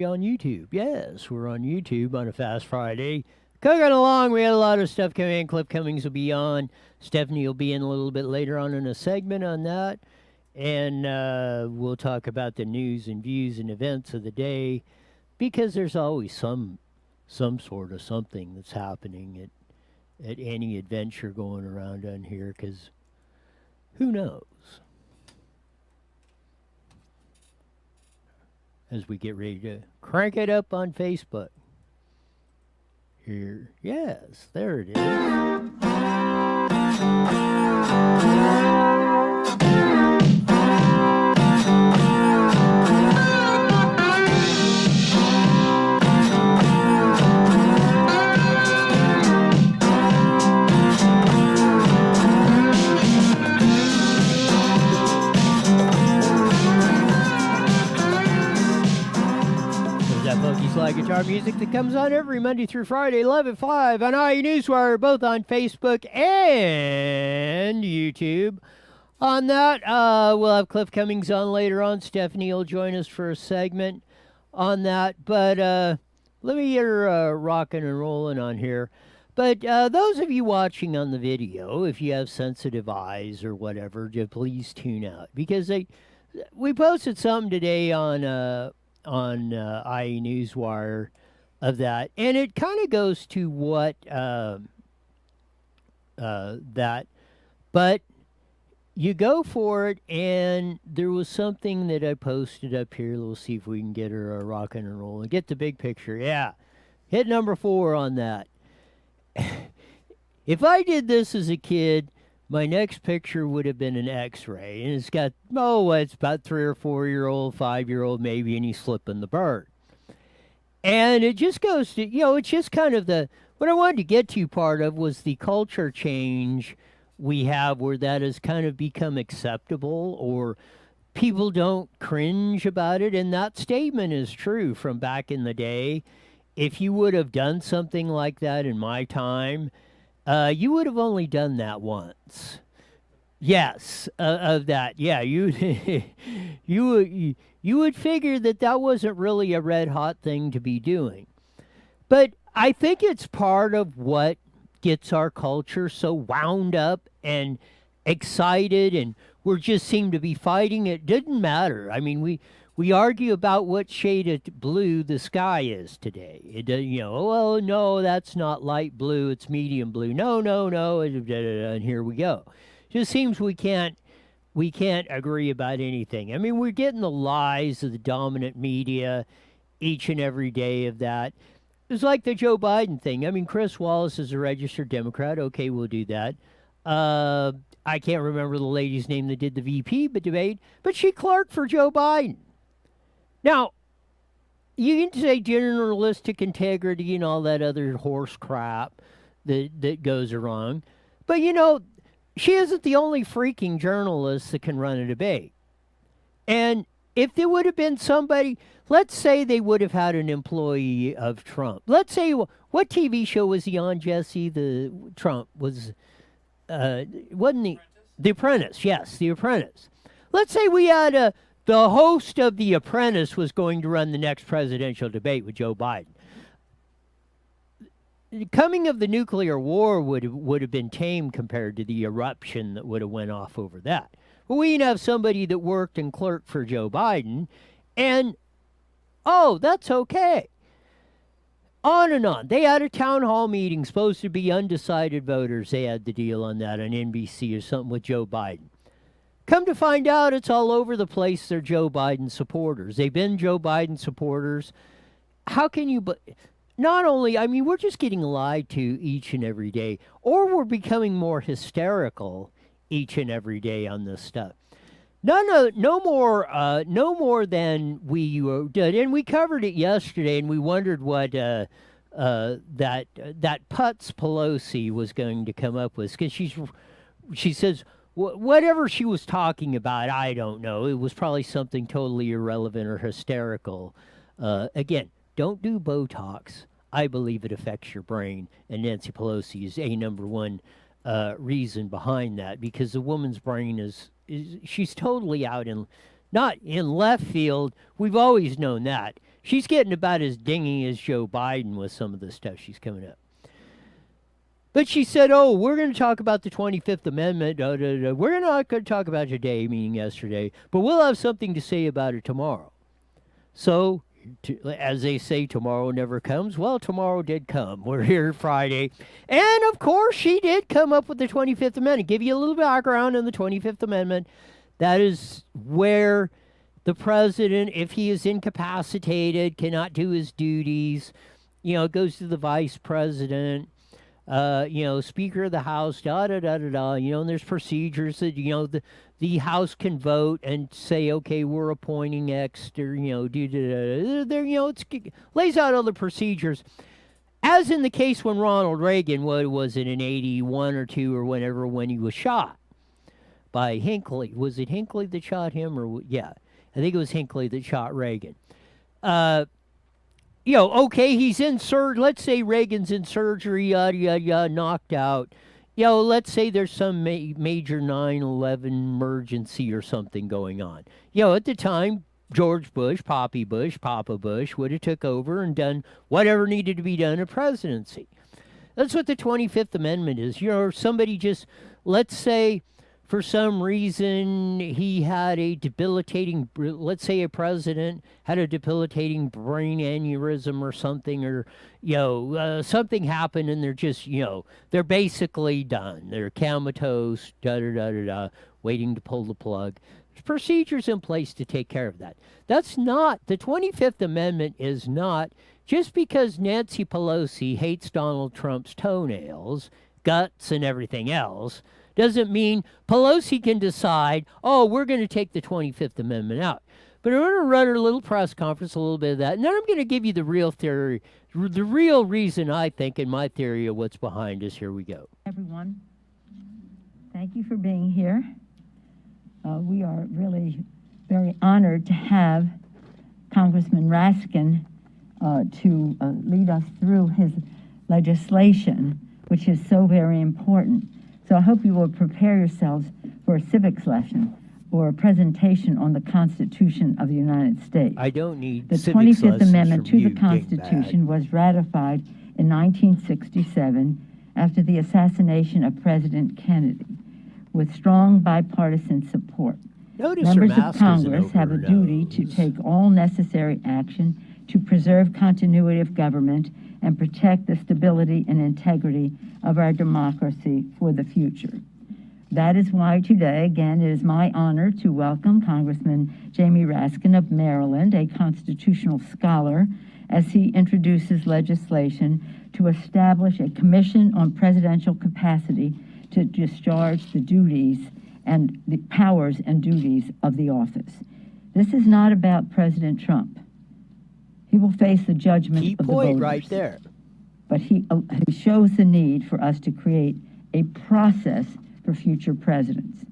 On YouTube. Yes, we're on YouTube on a Fast Friday. Cooking along, we had a lot of stuff coming in. Cliff Cummings will be on. Stephanie will be in a little bit later on in a segment on that. And we'll talk about the news and views and events of the day because there's always some sort of something that's happening at any adventure going around on here because who knows? As we get ready to crank it up on Facebook. Here, yes, there it is. Slide guitar music that comes on every Monday through Friday, 11:05 on Newswire, both on Facebook and YouTube. On that, we'll have Cliff Cummings on later on. Stephanie will join us for a segment on that. But let me get her rocking and rolling on here. But those of you watching on the video, if you have sensitive eyes or whatever, just please tune out because we posted something today on IE Newswire of that, and it kind of goes to what that, but you go for it, and there was something that I posted up here. We'll see if we can get her rocking and rolling. Get the big picture. Yeah, hit number 4 on that. If I did this as a kid, my next picture would have been an X-ray, and it's got, it's about 3 or 4-year-old, 5-year-old maybe, and he's flipping the bird. And it just goes to, it's just kind of what I wanted to get to part of was the culture change we have where that has kind of become acceptable or people don't cringe about it. And that statement is true from back in the day. If you would have done something like that in my time, you would have only done that once. Yes, of that. Yeah, you would figure that wasn't really a red hot thing to be doing. But I think it's part of what gets our culture so wound up and excited, and we just seem to be fighting. It didn't matter. I mean, we argue about what shade of blue the sky is today. Well, no, that's not light blue, it's medium blue. No, and here we go. Just seems we can't agree about anything. I mean, we're getting the lies of the dominant media each and every day of that. It's like the Joe Biden thing. I mean, Chris Wallace is a registered Democrat. Okay, we'll do that. I can't remember the lady's name that did the VP debate, but she clerked for Joe Biden. Now, you can say journalistic integrity and all that other horse crap that goes wrong, but she isn't the only freaking journalist that can run a debate. And if there would have been somebody, let's say they would have had an employee of Trump. Let's say, what TV show was he on, Jesse? Trump was, wasn't he? The Apprentice, yes, The Apprentice. Let's say we had the host of The Apprentice was going to run the next presidential debate with Joe Biden. The coming of the nuclear war would have been tame compared to the eruption that would have went off over that. But we can have somebody that worked and clerked for Joe Biden, and that's okay. On and on. They had a town hall meeting supposed to be undecided voters. They had the deal on that on NBC or something with Joe Biden. Come to find out, it's all over the place. They're Joe Biden supporters. They've been Joe Biden supporters. How can you... Not only, I mean, we're just getting lied to each and every day, or we're becoming more hysterical each and every day on this stuff. No more than we did, and we covered it yesterday, and we wondered what that Putz Pelosi was going to come up with, because she says whatever she was talking about, I don't know. It was probably something totally irrelevant or hysterical. Again, don't do Botox. I believe it affects your brain, and Nancy Pelosi is a number one reason behind that, because the woman's brain she's totally out not in left field. We've always known that. She's getting about as dingy as Joe Biden with some of the stuff she's coming up. But she said, "Oh, we're going to talk about the 25th Amendment. We're not going to talk about today, meaning yesterday, but we'll have something to say about it tomorrow." So, as they say, tomorrow never comes. Well, tomorrow did come. We're here Friday. And, of course, she did come up with the 25th Amendment. Give you a little background on the 25th Amendment. That is where the president, if he is incapacitated, cannot do his duties, it goes to the vice president. Speaker of the House, and there's procedures that, the House can vote and say, okay, we're appointing X, or, it lays out all the procedures. As in the case when Ronald Reagan, what was it, in 81 or 2 or whenever, when he was shot by Hinckley. Was it Hinckley that shot him? Yeah, I think it was Hinckley that shot Reagan. Okay, he's in surgery. Let's say Reagan's in surgery, yada, yada, yada, knocked out. Let's say there's some major 9/11 emergency or something going on. At the time, George Bush, Papa Bush would have took over and done whatever needed to be done in presidency. That's what the 25th Amendment is. Somebody just, let's say, for some reason, he had a debilitating, let's say a president had a debilitating brain aneurysm or something, or, something happened and they're just, they're basically done. They're comatose, waiting to pull the plug. There's procedures in place to take care of that. That's not, the 25th Amendment is not, just because Nancy Pelosi hates Donald Trump's toenails, guts, and everything else, doesn't mean Pelosi can decide, oh, we're going to take the 25th Amendment out. But I'm going to run a little press conference, a little bit of that, and then I'm going to give you the real theory, the real reason, I think, in my theory of what's behind us. Here we go. Everyone, thank you for being here. We are really very honored to have Congressman Raskin to lead us through his legislation, which is so very important. So I hope you will prepare yourselves for a civics lesson or a presentation on the Constitution of the United States. I don't need the civics 25th Amendment to the dingbat. Constitution was ratified in 1967 after the assassination of President Kennedy with strong bipartisan support. Notice her Members mask of Congress isn't over have a her duty to nose. take all necessary action to preserve continuity of government and protect the stability and integrity of our democracy for the future. That is why today, again, it is my honor to welcome Congressman Jamie Raskin of Maryland, a constitutional scholar, as he introduces legislation to establish a commission on presidential capacity to discharge the duties and the powers and duties of the office. This is not about President Trump. He will face the judgment Key of the point voters. right there. But he shows the need for us to create a process for future presidents.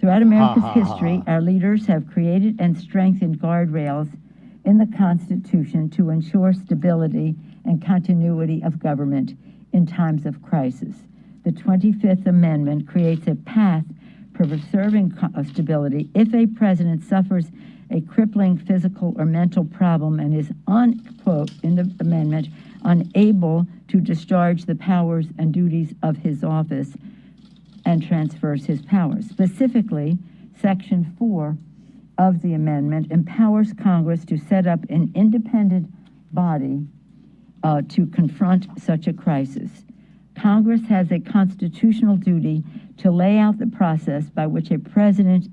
Throughout America's history, our leaders have created and strengthened guardrails in the Constitution to ensure stability and continuity of government in times of crisis. The 25th Amendment creates a path for preserving stability if a president suffers a crippling physical or mental problem and is, unquote, in the amendment, unable to discharge the powers and duties of his office and transfers his powers. Specifically, Section 4 of the amendment empowers Congress to set up an independent body to confront such a crisis. Congress has a constitutional duty to lay out the process by which a president's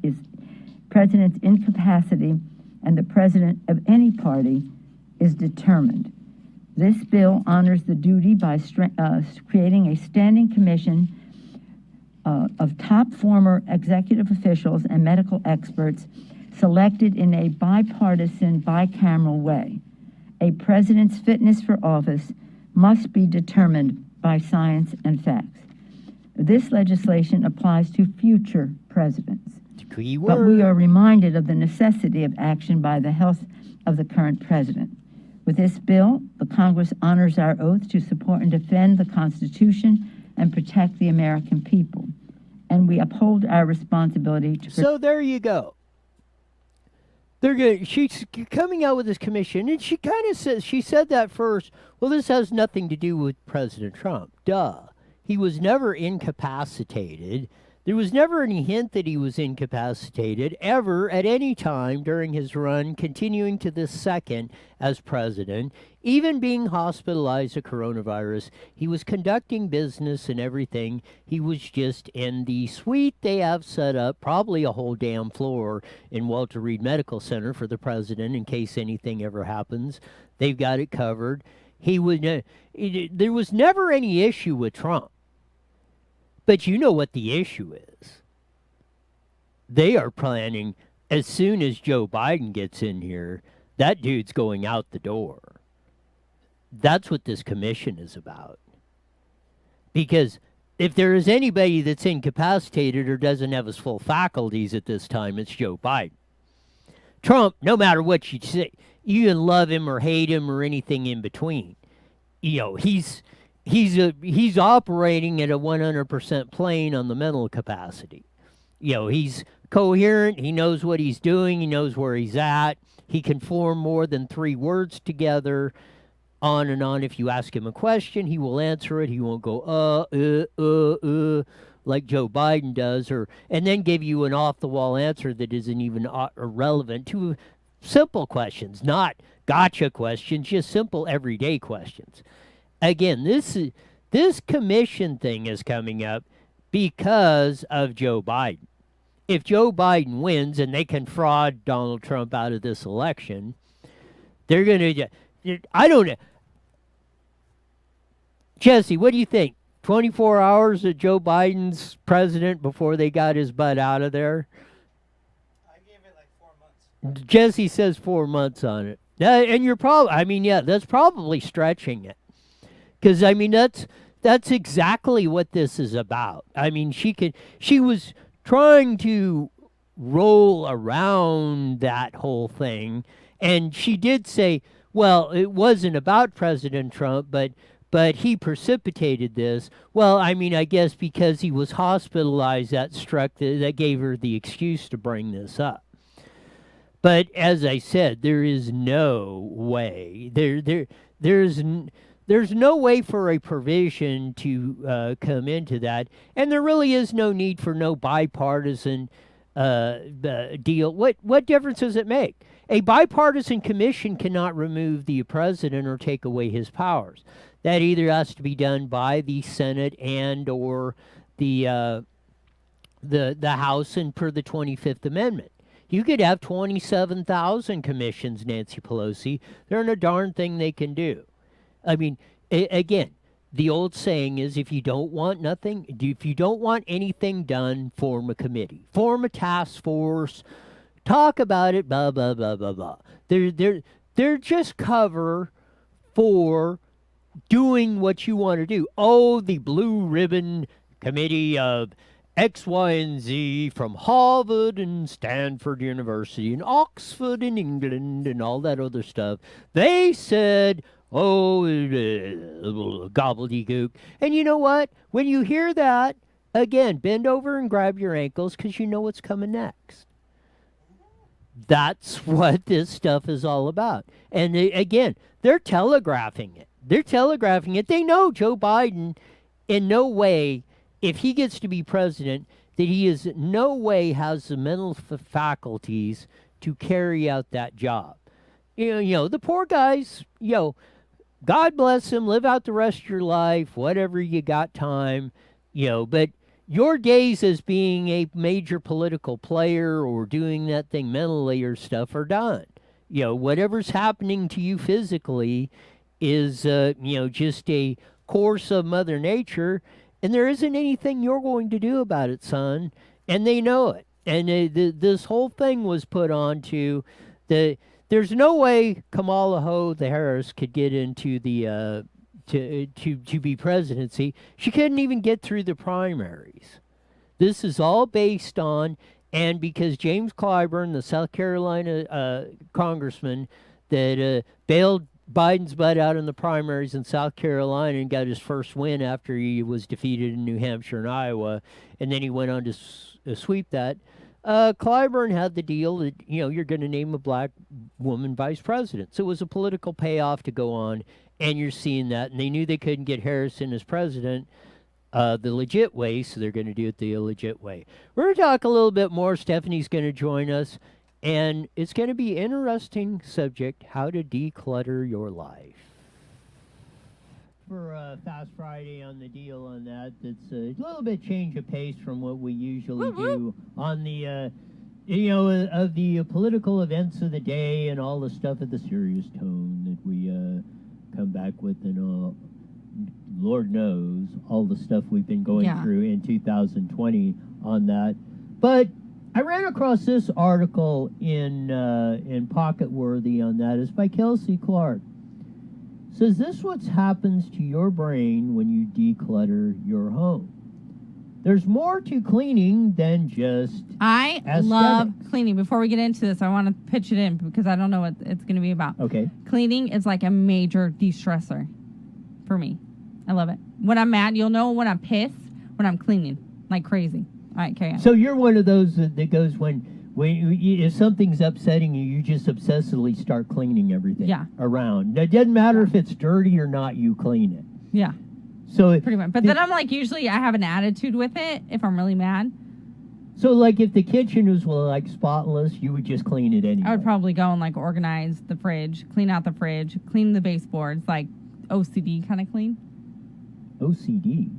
incapacity and the president of any party is determined. This bill honors the duty by creating a standing commission of top former executive officials and medical experts selected in a bipartisan, bicameral way. A president's fitness for office must be determined by science and facts. This legislation applies to future presidents. But we are reminded of the necessity of action by the health of the current president. With this bill, the Congress honors our oath to support and defend the Constitution and protect the American people. And we uphold our responsibility to... So there you go. they're going. She's coming out with this commission, and she kind of says she said that first. Well, this has nothing to do with President Trump. Duh. He was never incapacitated. There was never any hint that he was incapacitated ever at any time during his run, continuing to this second as president, even being hospitalized with coronavirus. He was conducting business and everything. He was just in the suite they have set up, probably a whole damn floor in Walter Reed Medical Center for the president in case anything ever happens. They've got it covered. There was never any issue with Trump. But you know what the issue is. They are planning, as soon as Joe Biden gets in here, that dude's going out the door. That's what this commission is about. Because if there is anybody that's incapacitated or doesn't have his full faculties at this time, it's Joe Biden. Trump, no matter what you say, you can love him or hate him or anything in between. You know, he's operating at a 100% plane on the mental capacity. You know, he's coherent. He knows what he's doing. He knows where he's at. He can form more than 3 words together. On and on. If you ask him a question, he will answer it. He won't go like Joe Biden does, and then give you an off-the-wall answer that isn't even irrelevant to simple questions, not gotcha questions, just simple everyday questions. Again, this commission thing is coming up because of Joe Biden. If Joe Biden wins and they can fraud Donald Trump out of this election, they're going to... I don't know. Jesse, what do you think? 24 hours of Joe Biden's president before they got his butt out of there? I gave it like 4 months. Jesse says 4 months on it. And you're probably... I mean, yeah, that's probably stretching it. Because, I mean, that's exactly what this is about. I mean, she was trying to roll around that whole thing, and she did say, well, it wasn't about President Trump, but he precipitated this. Well, I mean, I guess because he was hospitalized, that gave her the excuse to bring this up. But as I said, there is no way. There's no way for a provision to come into that, and there really is no need for no bipartisan deal. What difference does it make? A bipartisan commission cannot remove the president or take away his powers. That either has to be done by the Senate and or the House, and per the 25th Amendment. You could have 27,000 commissions, Nancy Pelosi. There ain't a darn thing they can do. I mean, again, the old saying is, if you don't want anything done, form a committee, form a task force, talk about it, blah blah blah blah blah. They're just cover for doing what you want to do. Oh, the blue ribbon committee of X, Y, and Z from Harvard and Stanford University and Oxford in England and all that other stuff. They said, oh, gobbledygook. And you know what? When you hear that, again, bend over and grab your ankles because you know what's coming next. That's what this stuff is all about. And again, they're telegraphing it. They know Joe Biden in no way, if he gets to be president, that he is no way has the mental faculties to carry out that job. You know, the poor guys, God bless him, live out the rest of your life, whatever you got time, but your days as being a major political player or doing that thing mentally or stuff are done. Whatever's happening to you physically is, just a course of Mother Nature, and there isn't anything you're going to do about it, son, and they know it. And this whole thing was put on to there's no way Kamala Harris could get into the to be presidency. She couldn't even get through the primaries. This is all based on, and because James Clyburn, the South Carolina congressman that bailed Biden's butt out in the primaries in South Carolina and got his first win after he was defeated in New Hampshire and Iowa, and then he went on to sweep that. Clyburn had the deal that, you're going to name a black woman vice president. So it was a political payoff to go on, and you're seeing that. And they knew they couldn't get Harrison as president the legit way, so they're going to do it the illegit way. We're going to talk a little bit more. Stephanie's going to join us, and it's going to be an interesting subject, how to declutter your life. For Fast Friday on the deal on that, that's a little bit change of pace from what we usually do on the, of the political events of the day and all the stuff at the serious tone that we come back with, and all. Lord knows all the stuff we've been going through in 2020 on that. But I ran across this article in Pocketworthy on that. It's by Kelsey Clark. Says this what happens to your brain when you declutter your home. There's more to cleaning than just I aesthetics. love cleaning. Before we get into this, I want to pitch it in because I don't know what it's going to be about. Okay. Cleaning is like a major de-stressor for me. I love it. When I'm mad, you'll know when I'm pissed, when I'm cleaning like crazy. All right, carry on. So you're one of those that goes when if something's upsetting you, you just obsessively start cleaning everything around. It doesn't matter if it's dirty or not, you clean it. Yeah. So pretty much. But then I'm like, usually I have an attitude with it if I'm really mad. So like if the kitchen was like spotless, you would just clean it anyway. I would probably go and like organize the fridge, clean out the fridge, clean the baseboards, like OCD kind of clean. OCD?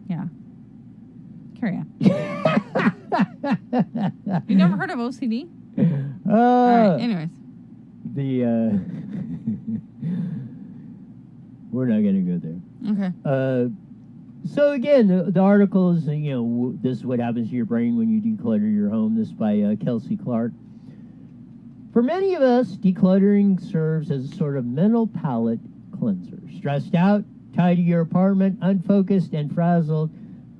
Yeah. Carry on. You never heard of OCD? All right, anyways. We're not going to go there. Okay. So again, the article is, this is what happens to your brain when you declutter your home. This is by Kelsey Clark. For many of us, decluttering serves as a sort of mental palate cleanser. Stressed out, tidy your apartment, unfocused and frazzled,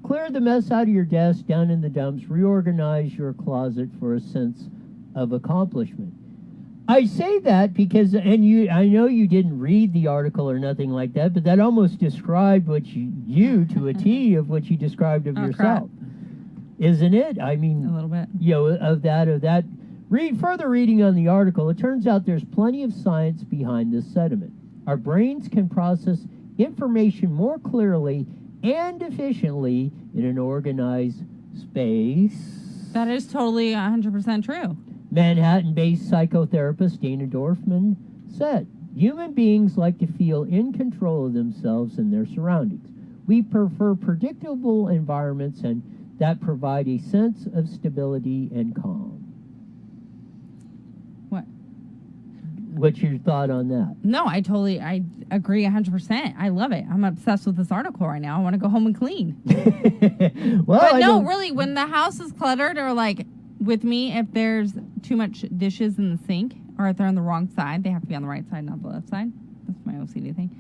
clear the mess out of your desk, down in the dumps, reorganize your closet for a sense of accomplishment. I say that because, I know you didn't read the article or nothing like that, but that almost described what you to a T of what you described of yourself. Crap. Isn't it? I mean, a little bit. Of that. Read further reading on the article. It turns out there's plenty of science behind this sentiment. Our brains can process information more clearly and efficiently in an organized space. That is totally 100% true. Manhattan-based psychotherapist Dana Dorfman said, human beings like to feel in control of themselves and their surroundings. We prefer predictable environments and that provide a sense of stability and calm. What? What's your thought on that? No, I agree 100%. I love it. I'm obsessed with this article right now. I want to go home and clean. Well, but no, really, when the house is cluttered or like with me, if there's too much dishes in the sink or if they're on the wrong side, they have to be on the right side, not the left side. That's my OCD thing.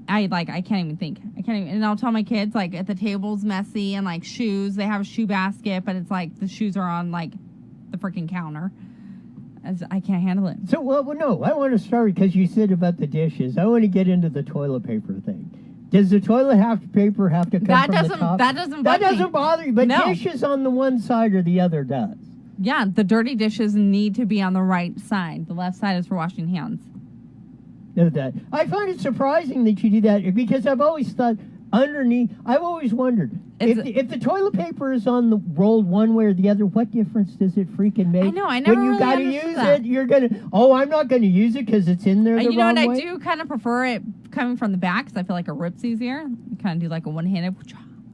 I can't even think. And I'll tell my kids, like, if the table's messy and, like, shoes, they have a shoe basket, but it's, like, the shoes are on, like, the freaking counter. I can't handle it. So, well, no, I want to start because you said about the dishes. I want to get into the toilet paper thing. Does the toilet paper have to come from the top? That doesn't bother you, but no. Dishes on the one side or the other does. Yeah, the dirty dishes need to be on the right side. The left side is for washing hands. That. I find it surprising that you do that because I've always thought underneath, I've always wondered, if the toilet paper is on the rolled one way or the other, what difference does it freaking make? I know, I never when you really gotta understood use that. it, you're going to, I'm not going to use it because it's in there the wrong way. You know what, I do kind of prefer it coming from the back because I feel like it rips easier. You kind of do like a one-handed.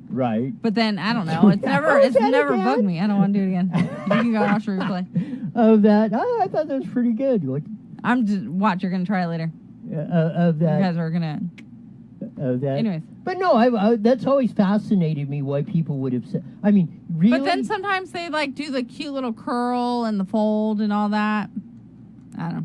Right. But then, I don't know, it's never bugged me. I don't want to do it again. You can go watch the replay. Of that, I thought that was pretty good. Watch, you're going to try it later. Of that. You guys are going to. Of that. Anyways. But no, that's always fascinated me why people would have said. I mean, really. But then sometimes they like do the cute little curl and the fold and all that. I don't know.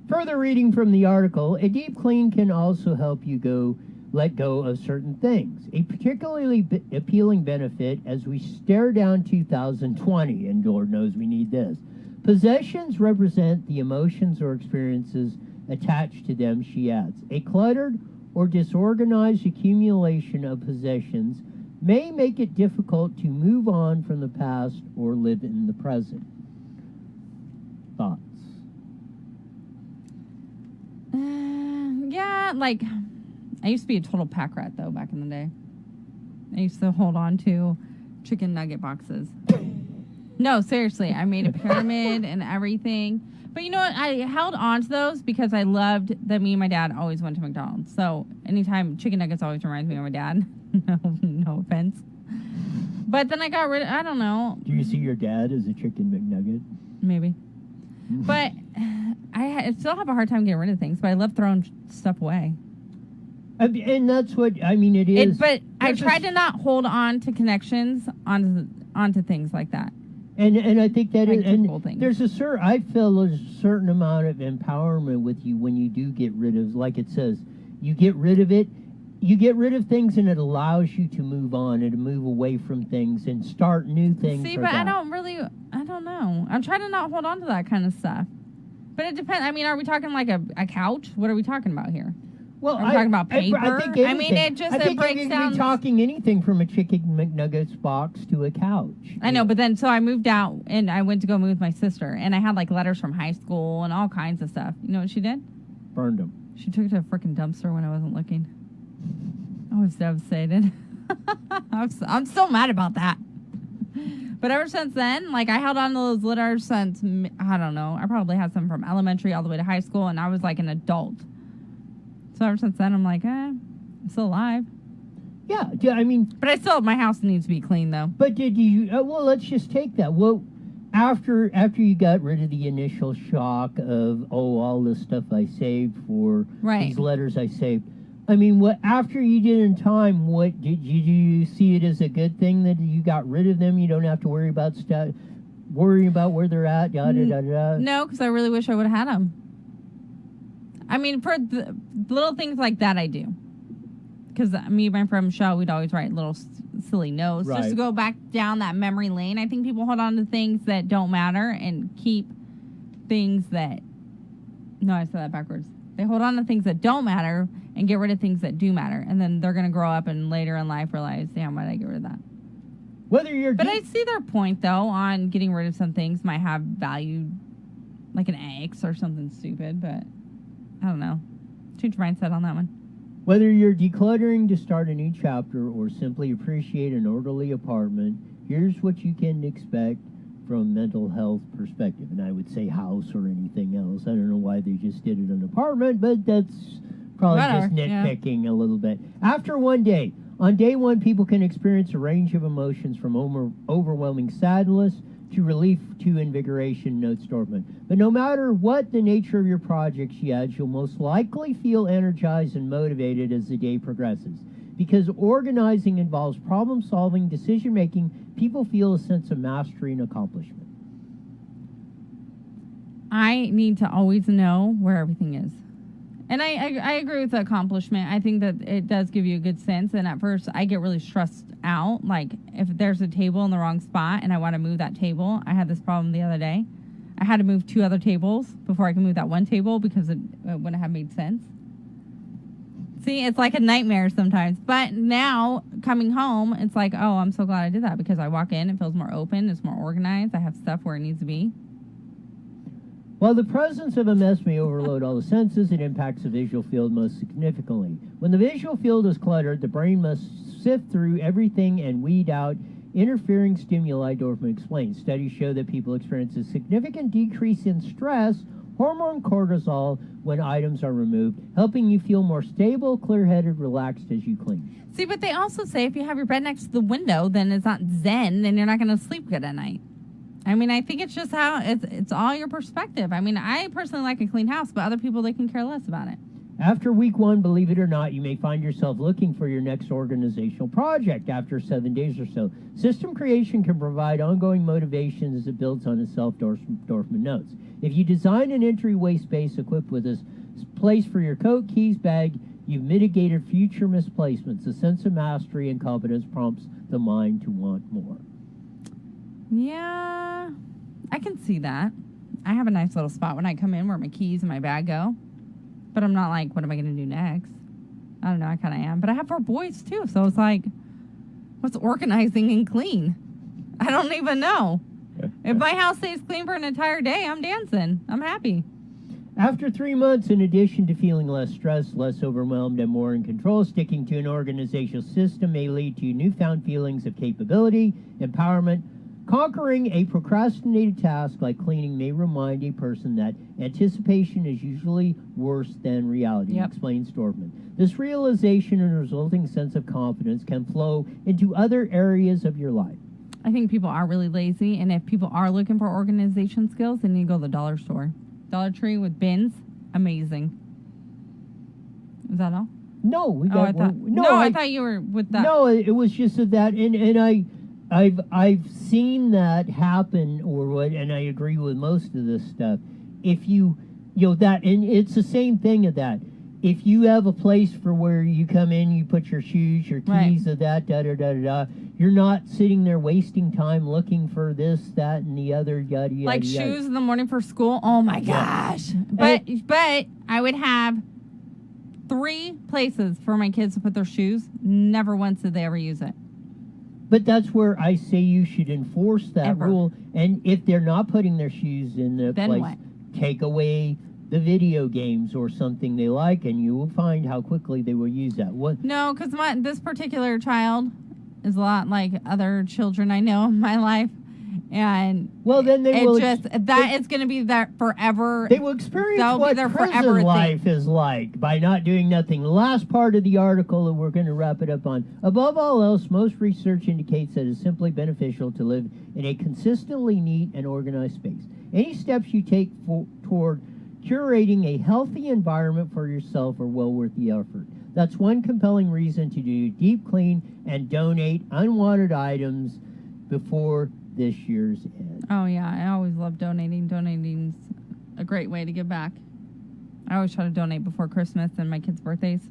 Further reading from the article, a deep clean can also help you let go of certain things. A particularly appealing benefit as we stare down 2020, and Lord knows we need this. Possessions represent the emotions or experiences attached to them, she adds. A cluttered or disorganized accumulation of possessions may make it difficult to move on from the past or live in the present. Thoughts? Yeah, like, I used to be a total pack rat, though, back in the day. I used to hold on to chicken nugget boxes. No, seriously, I made a pyramid and everything. But you know what? I held on to those because I loved that me and my dad always went to McDonald's. So anytime chicken nuggets always reminds me of my dad. No offense. But then I got rid of, I don't know. Do you see your dad as a chicken McNugget? Maybe. But I still have a hard time getting rid of things, but I love throwing stuff away. And that's what, I mean, it is. But I tried to not hold on to connections onto things like that. And I think that like is, and things. there's I feel there's a certain amount of empowerment with you when you do get rid of, like it says, you get rid of it, you get rid of things and it allows you to move on and to move away from things and start new things. See, but I don't know. I'm trying to not hold on to that kind of stuff. But it depends. I mean, are we talking like a couch? What are we talking about here? Well, I'm talking about paper. I think anything. I mean, it breaks you down. could be talking anything from a chicken McNuggets box to a couch. I know, but then so I moved out and I went to go move with my sister, and I had like letters from high school and all kinds of stuff. You know what she did? Burned them. She took it to a freaking dumpster when I wasn't looking. I was devastated. I'm still mad about that. But ever since then, like I held on to those letters since I don't know. I probably had some from elementary all the way to high school, and I was like an adult. So ever since then, I'm like, I'm still alive. Yeah, I mean... But I still, my house needs to be clean, though. But did you... well, let's just take that. Well, after you got rid of the initial shock of, all this stuff I saved for these letters I saved, I mean, what after you did in time, what did you see it as a good thing that you got rid of them? You don't have to worry about worrying about where they're at, yada. No, because I really wish I would have had them. I mean, for the little things like that, I do. Because me and my friend Michelle, we'd always write little silly notes. Just to go back down that memory lane. I think people hold on to things that don't matter and keep things that... No, I said that backwards. They hold on to things that don't matter and get rid of things that do matter. And then they're going to grow up and later in life realize, damn, why did I get rid of that? But I see their point, though, on getting rid of some things might have value, like an ex or something stupid, but... I don't know. Change your mindset on that one. Whether you're decluttering to start a new chapter or simply appreciate an orderly apartment, here's what you can expect from a mental health perspective. And I would say house or anything else. I don't know why they just did it an apartment, but that's probably just nitpicking a little bit. After one day, on day one, people can experience a range of emotions from overwhelming sadness to relief to invigoration, notes Dorfman. But no matter what the nature of your project, she adds, you'll most likely feel energized and motivated as the day progresses. Because organizing involves problem-solving, decision-making, people feel a sense of mastery and accomplishment. I need to always know where everything is. And I agree with the accomplishment. I think that it does give you a good sense. And at first, I get really stressed out. Like, if there's a table in the wrong spot and I want to move that table. I had this problem the other day. I had to move 2 other tables before I could move that one table because it wouldn't have made sense. See, it's like a nightmare sometimes. But now, coming home, it's like, oh, I'm so glad I did that because I walk in, it feels more open, it's more organized, I have stuff where it needs to be. While the presence of a mess may overload all the senses, it impacts the visual field most significantly. When the visual field is cluttered, the brain must sift through everything and weed out interfering stimuli, Dorfman explains. Studies show that people experience a significant decrease in stress, hormone cortisol, when items are removed, helping you feel more stable, clear-headed, relaxed as you clean. See, but they also say if you have your bed next to the window, then it's not zen, then you're not going to sleep good at night. I mean, I think it's just how it's all your perspective. I mean, I personally like a clean house, but other people, they can care less about it. After week 1, believe it or not, you may find yourself looking for your next organizational project after 7 days or so. System creation can provide ongoing motivation as it builds on itself, Dorfman notes. If you design an entryway space equipped with a place for your coat, keys, bag, you've mitigated future misplacements. A sense of mastery and competence prompts the mind to want more. Yeah, I can see that. I have a nice little spot when I come in where my keys and my bag go. But I'm not like, what am I going to do next? I don't know, I kind of am. But I have 4 boys, too. So it's like, What's organizing and clean? I don't even know. If my house stays clean for an entire day, I'm dancing. I'm happy. After 3 months, in addition to feeling less stressed, less overwhelmed, and more in control, sticking to an organizational system may lead to newfound feelings of capability, empowerment. Conquering a procrastinated task like cleaning may remind a person that anticipation is usually worse than reality, explains Dorfman. This realization and resulting sense of confidence can flow into other areas of your life. I think people are really lazy, and if people are looking for organization skills, they need to go to the dollar store. Dollar Tree with bins, amazing. Is that all? No, we got. I thought you were with that. No, it was just that, and I've seen that happen, or what, and I agree with most of this stuff. If you that, and it's the same thing of that. If you have a place for where you come in, you put your shoes, your keys, of that, you're not sitting there wasting time looking for this, that, and the other, yada, yada, like yada. shoes in the morning for school. Oh my gosh! But I would have 3 places for my kids to put their shoes. Never once did they ever use it. But that's where I say you should enforce that rule. And if they're not putting their shoes in the then place, what? Take away the video games or something they like, and you will find how quickly they will use that. What? No, because this particular child is a lot like other children I know in my life. And well, then they will. It's going to be there forever. They will experience what prison life is like by not doing nothing. The last part of the article that we're going to wrap it up on. Above all else, most research indicates that it's simply beneficial to live in a consistently neat and organized space. Any steps you take toward curating a healthy environment for yourself are well worth the effort. That's one compelling reason to do deep clean and donate unwanted items before this year's end. Oh, yeah. I always love donating. Donating's a great way to give back. I always try to donate before Christmas and my kids' birthdays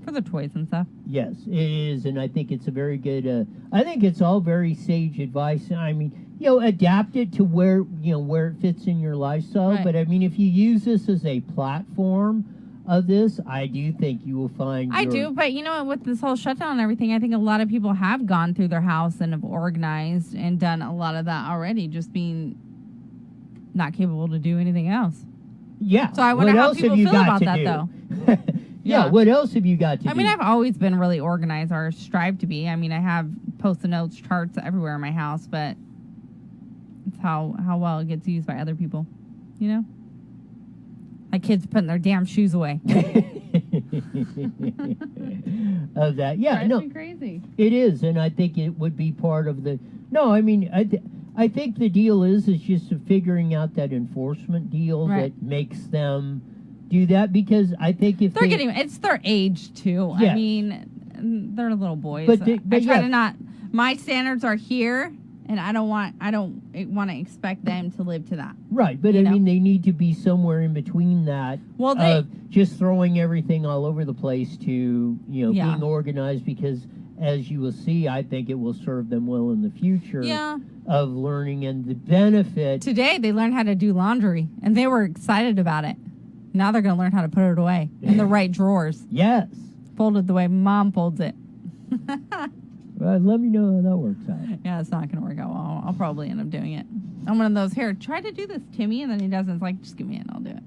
for the toys and stuff. Yes, it is, and I think it's a very good, I think it's all very sage advice. I mean, adapt it to where it fits in your lifestyle. Right. But, I mean, if you use this as a platform of this, I do think you will find... I do, but with this whole shutdown and everything, I think a lot of people have gone through their house and have organized and done a lot of that already, just being not capable to do anything else. Yeah. So I wonder how people feel about that, though. Yeah, what else have you got to do? I mean, I've always been really organized, or strive to be. I mean, I have Post-it notes, charts everywhere in my house, but it's how well it gets used by other people, My kids putting their damn shoes away. Of that, yeah, Drives me crazy. It is, and I think it would be part of the. No, I mean, I think the deal is just figuring out that enforcement deal that makes them do that, because I think if it's their age too. Yes. I mean, they're little boys. But I try to not. My standards are here. And I don't want to expect them to live to that. Right, but I mean, they need to be somewhere in between that. Well, just throwing everything all over the place to, being organized, because as you will see, I think it will serve them well in the future of learning and the benefit. Today, they learned how to do laundry, and they were excited about it. Now they're going to learn how to put it away in the right drawers. Yes. Folded the way Mom folds it. Let me know how that works out. Yeah, it's not going to work out well. I'll probably end up doing it. I'm one of those, here, try to do this, Timmy, and then he doesn't. It's like, just give me it and I'll do it.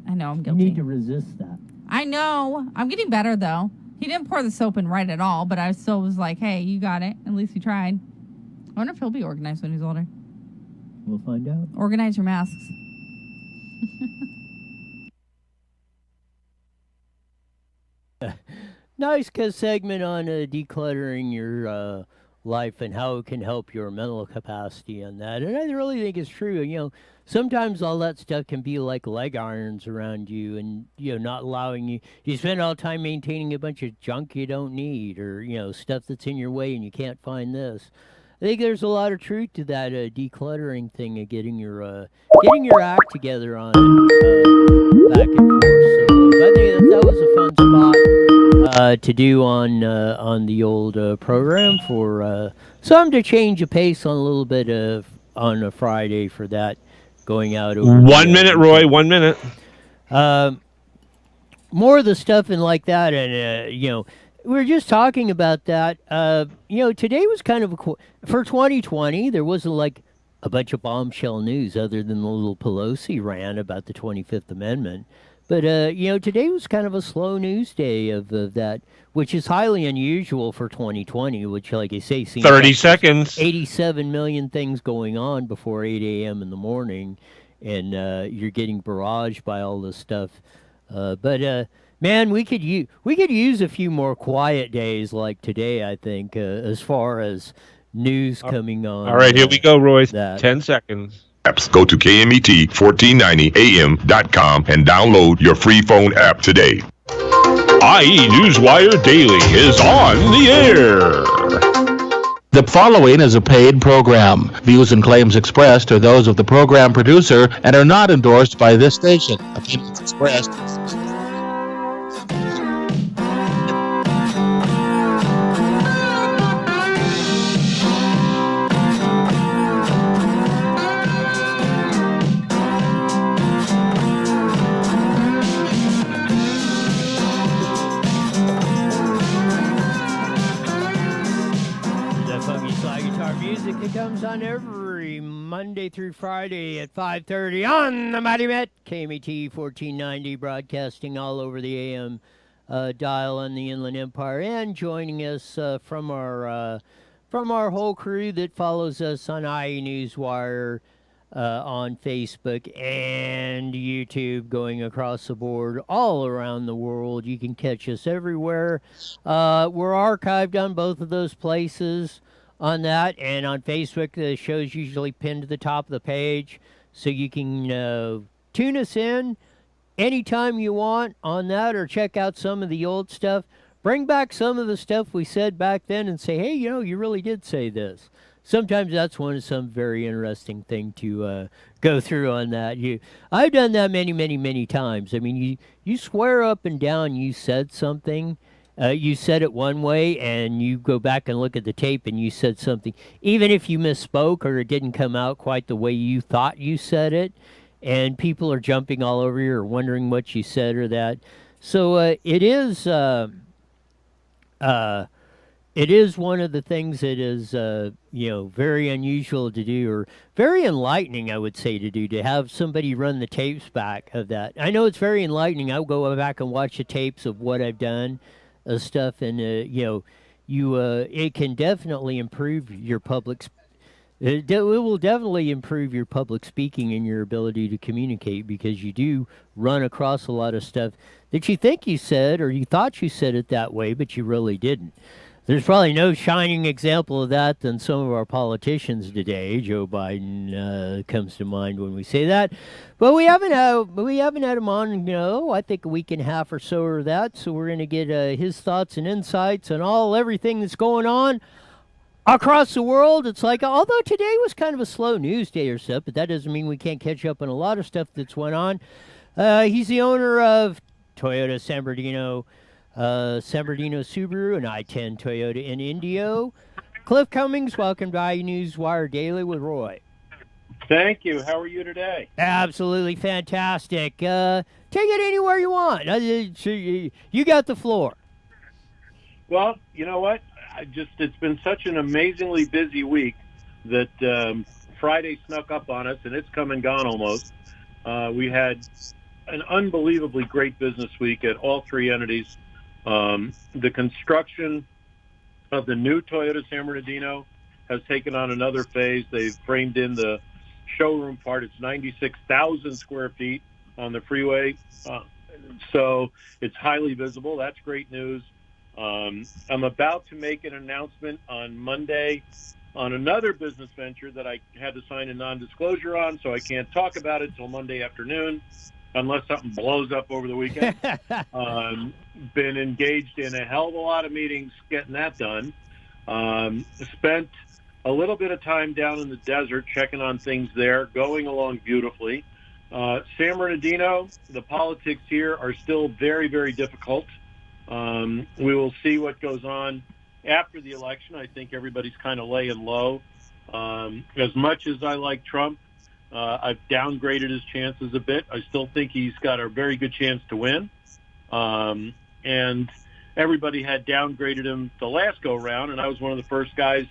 I know, I'm guilty. You need to resist that. I know. I'm getting better, though. He didn't pour the soap in right at all, but I still was like, hey, you got it. At least he tried. I wonder if he'll be organized when he's older. We'll find out. Organize your masks. Nice segment on decluttering your life and how it can help your mental capacity on that. And I really think it's true. Sometimes all that stuff can be like leg irons around you, and not allowing you spend all the time maintaining a bunch of junk you don't need, or stuff that's in your way and you can't find this. I think there's a lot of truth to that decluttering thing and getting your act together on it back and forth. So I think that was a fun spot to do on the old program for something to change the pace on a little bit of on a Friday for that going out over 1 minute, Roy. 1 minute. More of the stuff and like that, and We were just talking about that. Today was kind of for 2020. There wasn't like a bunch of bombshell news other than the little Pelosi rant about the 25th Amendment. But today was kind of a slow news day of that, which is highly unusual for 2020. Which, like I say, seems 30 like there's seconds. 87 million things going on before 8 a.m. in the morning, and you're getting barraged by all this stuff. But man, we could use a few more quiet days like today. I think as far as news coming All on. right, here we go, Royce. That 10 seconds. Apps. Go to KMET1490am.com and download your free phone app today. IE Newswire Daily is on the air. The following is a paid program. Views and claims expressed are those of the program producer and are not endorsed by this station. Opinions expressed. the funky slide guitar music that comes on every Monday through Friday at 5:30 on the Mighty Met KMET 1490, broadcasting all over the AM dial on the Inland Empire, and joining us from our whole crew that follows us on IE Newswire, on Facebook and YouTube, going across the board all around the world. You can catch us everywhere. We're archived on both of those places on that, and on Facebook the show's usually pinned to the top of the page, so you can tune us in anytime you want on that, or check out some of the old stuff. Bring back some of the stuff we said back then and say, hey, you really did say this. Sometimes that's some very interesting thing to go through on that. I've done that many, many, many times. I mean, you swear up and down you said something. You said it one way, and you go back and look at the tape, and you said something, even if you misspoke or it didn't come out quite the way you thought you said it, and people are jumping all over you or wondering what you said or that. So it is one of the things that is, very unusual to do, or very enlightening, I would say, to do, to have somebody run the tapes back of that. I know it's very enlightening. I'll go back and watch the tapes of what I've done, stuff, and, it can definitely improve your it will definitely improve your public speaking and your ability to communicate, because you do run across a lot of stuff that you think you said, or you thought you said it that way, but you really didn't. There's probably no shining example of that than some of our politicians today. Joe Biden comes to mind when we say that, but we haven't had him on, I think a week and a half or so or that. So we're going to get his thoughts and insights on everything that's going on across the world. It's like, although today was kind of a slow news day or so, but that doesn't mean we can't catch up on a lot of stuff that's went on. He's the owner of Toyota San Bernardino Subaru and I-10 Toyota in Indio. Cliff Cummings, welcome to IE Newswire Daily with Roy. Thank you. How are you today? Absolutely fantastic. Take it anywhere you want. You got the floor. Well, you know what? It's been such an amazingly busy week that Friday snuck up on us, and it's come and gone almost. We had an unbelievably great business week at all three entities. The construction of the new Toyota San Bernardino has taken on another phase. They've framed in the showroom part. It's 96,000 square feet on the freeway, so it's highly visible. That's great news. I'm about to make an announcement on Monday on another business venture that I had to sign a non-disclosure on, so I can't talk about it till Monday afternoon, unless something blows up over the weekend. Been engaged in a hell of a lot of meetings getting that done. Spent a little bit of time down in the desert checking on things there, going along beautifully. San Bernardino, the politics here are still very, very difficult. We will see what goes on after the election. I think everybody's kind of laying low. As much as I like Trump, I've downgraded his chances a bit. I still think he's got a very good chance to win. And everybody had downgraded him the last go round, and I was one of the first guys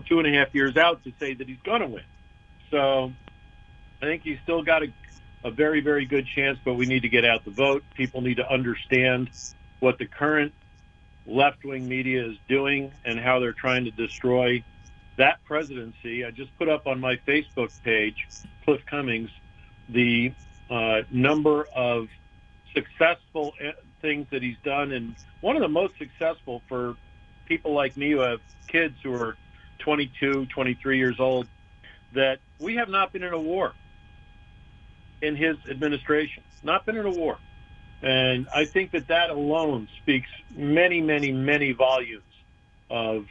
2.5 years out to say that he's going to win. So I think he's still got a very, very good chance, but we need to get out the vote. People need to understand what the current left-wing media is doing and how they're trying to destroy that presidency. I just put up on my Facebook page, Cliff Cummings, the number of successful things that he's done, and one of the most successful for people like me who have kids who are 22, 23 years old, that we have not been in a war in his administration, not been in a war. And I think that alone speaks many, many, many volumes of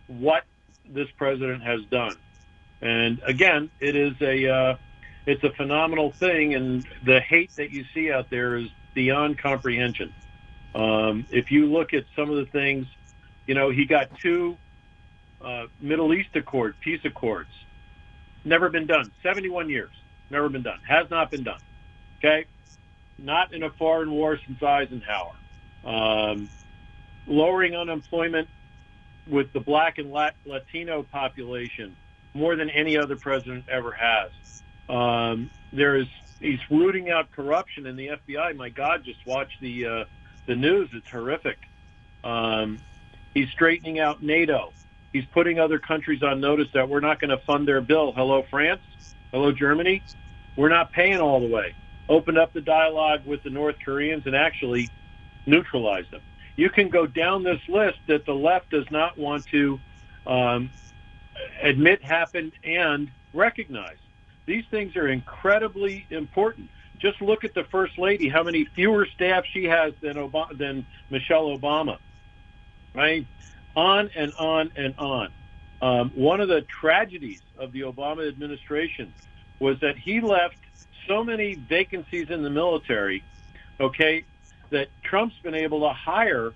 what this president has done. And again, it's a phenomenal thing, and the hate that you see out there is beyond comprehension. If you look at some of the things, he got 2 Middle East peace accords. Never been done. 71 years. Never been done. Has not been done. Okay? Not in a foreign war since Eisenhower. Lowering unemployment with the black and Latino population more than any other president ever has. He's rooting out corruption in the FBI. My God, just watch the news. It's horrific. He's straightening out NATO. He's putting other countries on notice that we're not going to fund their bill. Hello, France. Hello, Germany. We're not paying all the way. Opened up the dialogue with the North Koreans and actually neutralized them. You can go down this list that the left does not want to admit happened and recognize. These things are incredibly important. Just look at the First Lady, how many fewer staff she has than Michelle Obama, right? On and on and on. One of the tragedies of the Obama administration was that he left so many vacancies in the military, okay, that Trump's been able to hire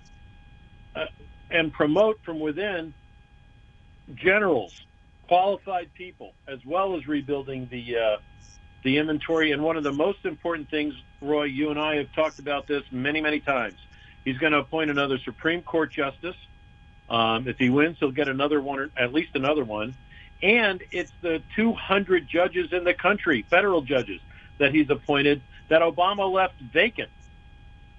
and promote from within generals, qualified people, as well as rebuilding the inventory. And one of the most important things, Roy, you and I have talked about this many, many times. He's going to appoint another Supreme Court justice. If he wins, he'll get another one, or at least another one. And it's the 200 judges in the country, federal judges, that he's appointed that Obama left vacant.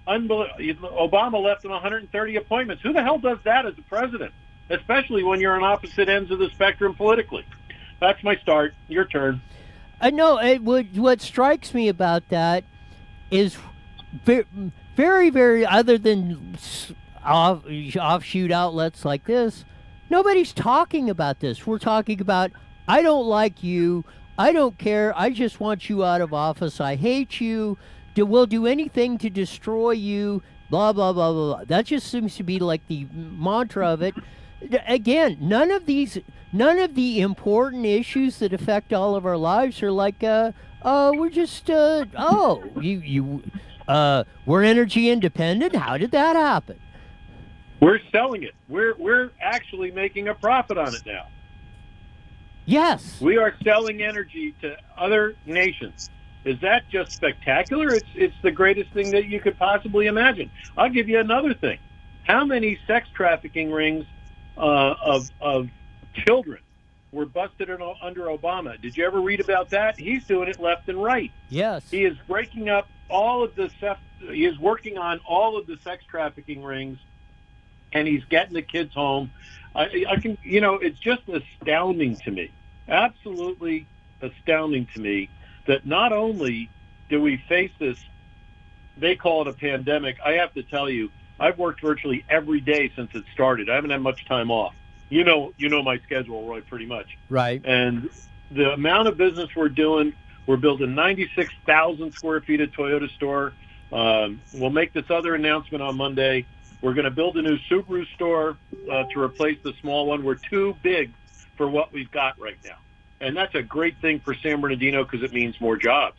Obama left him 130 appointments. Who the hell does that as a president? Especially when you're on opposite ends of the spectrum politically. That's my start. Your turn. What strikes me about that is very, very, other than offshoot outlets like this, nobody's talking about this. We're talking about, I don't like you. I don't care. I just want you out of office. I hate you. We'll do anything to destroy you. Blah, blah, blah, blah, blah. That just seems to be like the mantra of it. Again, none of the important issues that affect all of our lives are like, we're just, we're energy independent. How did that happen? We're selling it. We're actually making a profit on it now. Yes. We are selling energy to other nations. Is that just spectacular? It's the greatest thing that you could possibly imagine. I'll give you another thing. How many sex trafficking rings of children were busted under Obama? Did you ever read about that? He's doing it left and right. Yes. He is breaking up all of the stuff. He is working on all of the sex trafficking rings, and he's getting the kids home. It's just astounding to me, absolutely astounding to me, that not only do we face this, they call it a pandemic. I have to tell you, I've worked virtually every day since it started. I haven't had much time off. You know my schedule, Roy, pretty much. Right. And the amount of business we're doing, we're building 96,000 square feet of Toyota store. We'll make this other announcement on Monday. We're going to build a new Subaru store to replace the small one. We're too big for what we've got right now. And that's a great thing for San Bernardino because it means more jobs.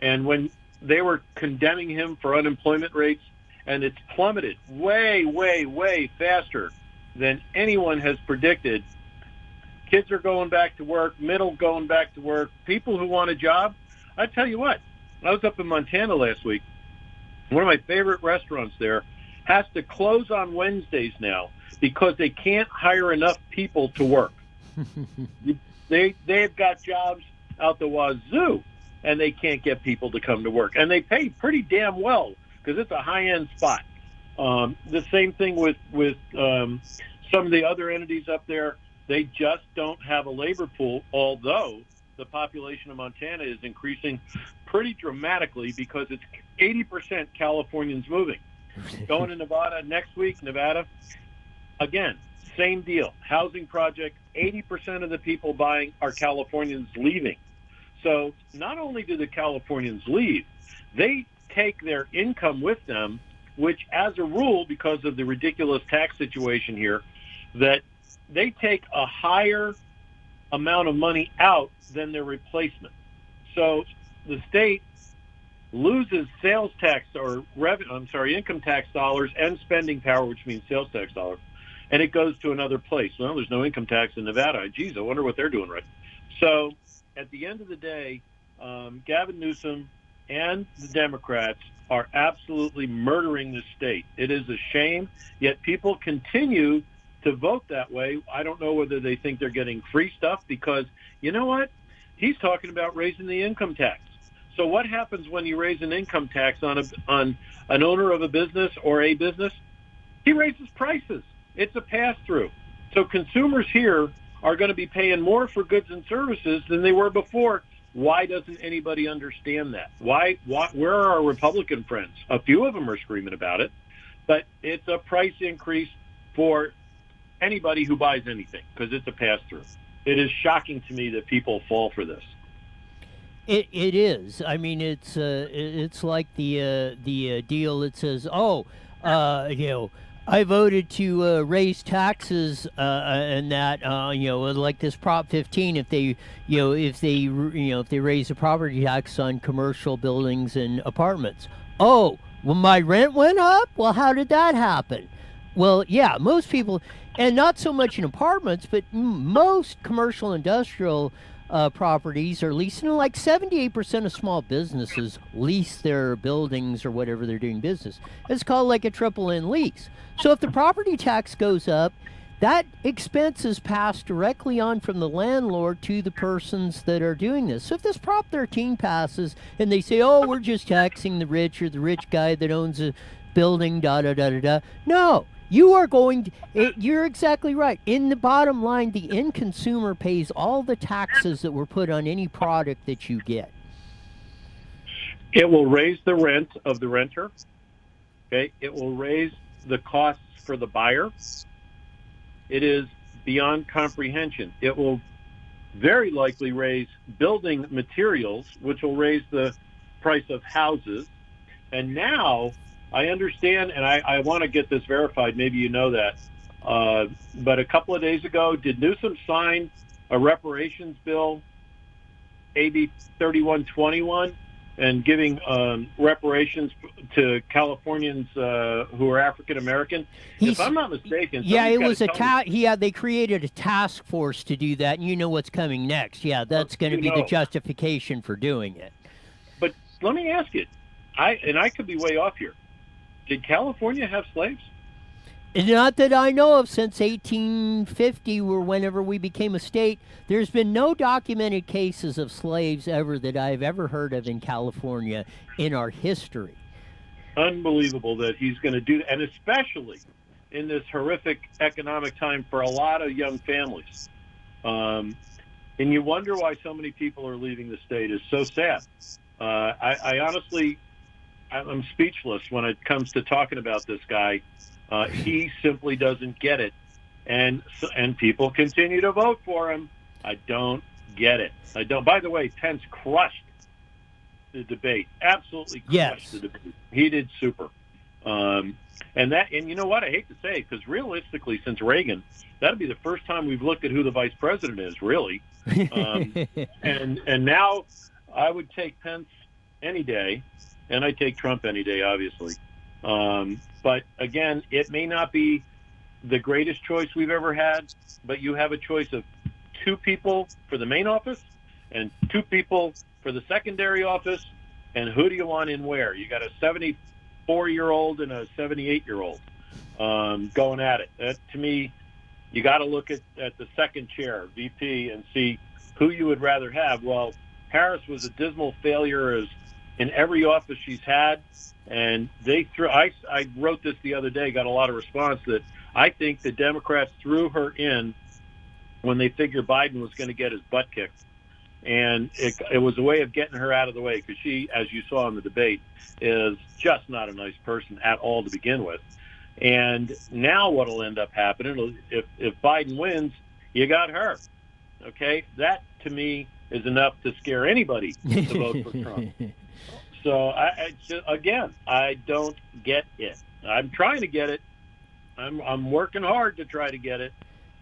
And when they were condemning him for unemployment rates, and it's plummeted way, way, way faster than anyone has predicted. Kids are going back to work, middle going back to work, people who want a job. I tell you what, I was up in Montana last week. One of my favorite restaurants there has to close on Wednesdays now because they can't hire enough people to work. They've got jobs out the wazoo, and they can't get people to come to work. And they pay pretty damn well because it's a high-end spot. The same thing with some of the other entities up there. They just don't have a labor pool, although the population of Montana is increasing pretty dramatically because it's 80% Californians moving. Going to Nevada next week, Nevada, again, same deal. Housing project, 80% of the people buying are Californians leaving. So not only do the Californians leave, they take their income with them, which as a rule, because of the ridiculous tax situation here, that they take a higher amount of money out than their replacement. So the state loses sales tax or income tax dollars and spending power, which means sales tax dollars, and it goes to another place. Well, there's no income tax in Nevada. Geez, I wonder what they're doing right. So at the end of the day, Gavin Newsom and the Democrats are absolutely murdering the state. It is a shame, yet people continue to vote that way. I don't know whether they think they're getting free stuff because, you know what? He's talking about raising the income tax. So what happens when you raise an income tax on an owner of a business or a business? He raises prices. It's a pass-through. So consumers here are going to be paying more for goods and services than they were before. Why doesn't anybody understand that? Where are our Republican friends? A few of them are screaming about it, but it's a price increase for anybody who buys anything because it's a pass-through. It is shocking to me that people fall for this. It is. I mean, it's like the deal that says, I voted to raise taxes and that like this Prop 15 if they raise the property tax on commercial buildings and apartments. Oh, well, my rent went up. Well, how did that happen? Well, yeah, most people, and not so much in apartments, but most commercial industrial properties are leased. Like 78% of small businesses lease their buildings or whatever they're doing business. It's called like a triple N lease. So if the property tax goes up, that expense is passed directly on from the landlord to the persons that are doing this. So if this Prop 13 passes and they say, oh, we're just taxing the rich or the rich guy that owns a building, no. You are you're exactly right. In the bottom line, the end consumer pays all the taxes that were put on any product that you get. It will raise the rent of the renter. Okay. It will raise the costs for the buyer. It is beyond comprehension. It will very likely raise building materials, which will raise the price of houses. And now I understand, and I want to get this verified. Maybe you know that. But a couple of days ago, did Newsom sign a reparations bill, AB 3121, and giving reparations to Californians who are African American? If I'm not mistaken, yeah, it was they created a task force to do that, and you know what's coming next. Yeah, that's going to be the justification for doing it. But let me ask you, I could be way off here. Did California have slaves? Not that I know of since 1850 or whenever we became a state. There's been no documented cases of slaves ever that I've ever heard of in California in our history. Unbelievable that he's going to do, and especially in this horrific economic time for a lot of young families. And you wonder why so many people are leaving the state. It's so sad. I honestly... I'm speechless when it comes to talking about this guy. He simply doesn't get it, and people continue to vote for him. I don't get it. I don't. By the way, Pence crushed the debate. Absolutely crushed the debate. He did super. And you know what? I hate to say it because realistically, since Reagan, that'd be the first time we've looked at who the vice president is, really. And now I would take Pence any day. And I take Trump any day, obviously. But again, it may not be the greatest choice we've ever had, but you have a choice of 2 people for the main office and 2 people for the secondary office. And who do you want in where? You got a 70 4-year-old and a 78-year-old going at it. That, to me, you got to look at the second chair, VP, and see who you would rather have. Well, Harris was a dismal failure as in every office she's had, and they threw. I wrote this the other day, got a lot of response that I think the Democrats threw her in when they figured Biden was going to get his butt kicked, and it was a way of getting her out of the way because she, as you saw in the debate, is just not a nice person at all to begin with. And now what will end up happening if Biden wins, you got her. Okay, that to me is enough to scare anybody to vote for Trump. So I don't get it. I'm trying to get it. I'm working hard to try to get it.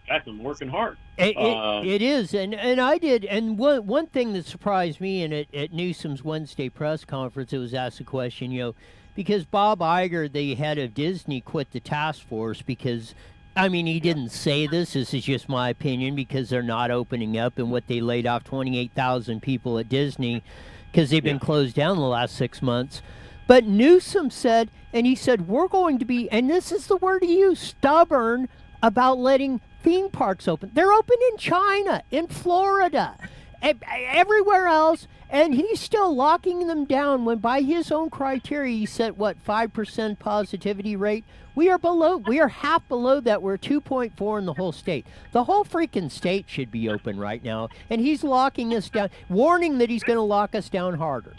In fact, I'm working hard. It is, and I did. And one thing that surprised me, and at Newsom's Wednesday press conference, it was asked a question, because Bob Iger, the head of Disney, quit the task force because, I mean, he didn't say this. This is just my opinion because they're not opening up, and what they laid off 28,000 people at Disney because they've been closed down the last 6 months. But Newsom said, and he said, we're going to be, and this is the word he used, stubborn about letting theme parks open. They're open in China, in Florida, everywhere else, and he's still locking them down when by his own criteria he set, 5% positivity rate? We are half below that. We're 2.4 in the whole state. The whole freaking state should be open right now, and he's locking us down, warning that he's going to lock us down harder.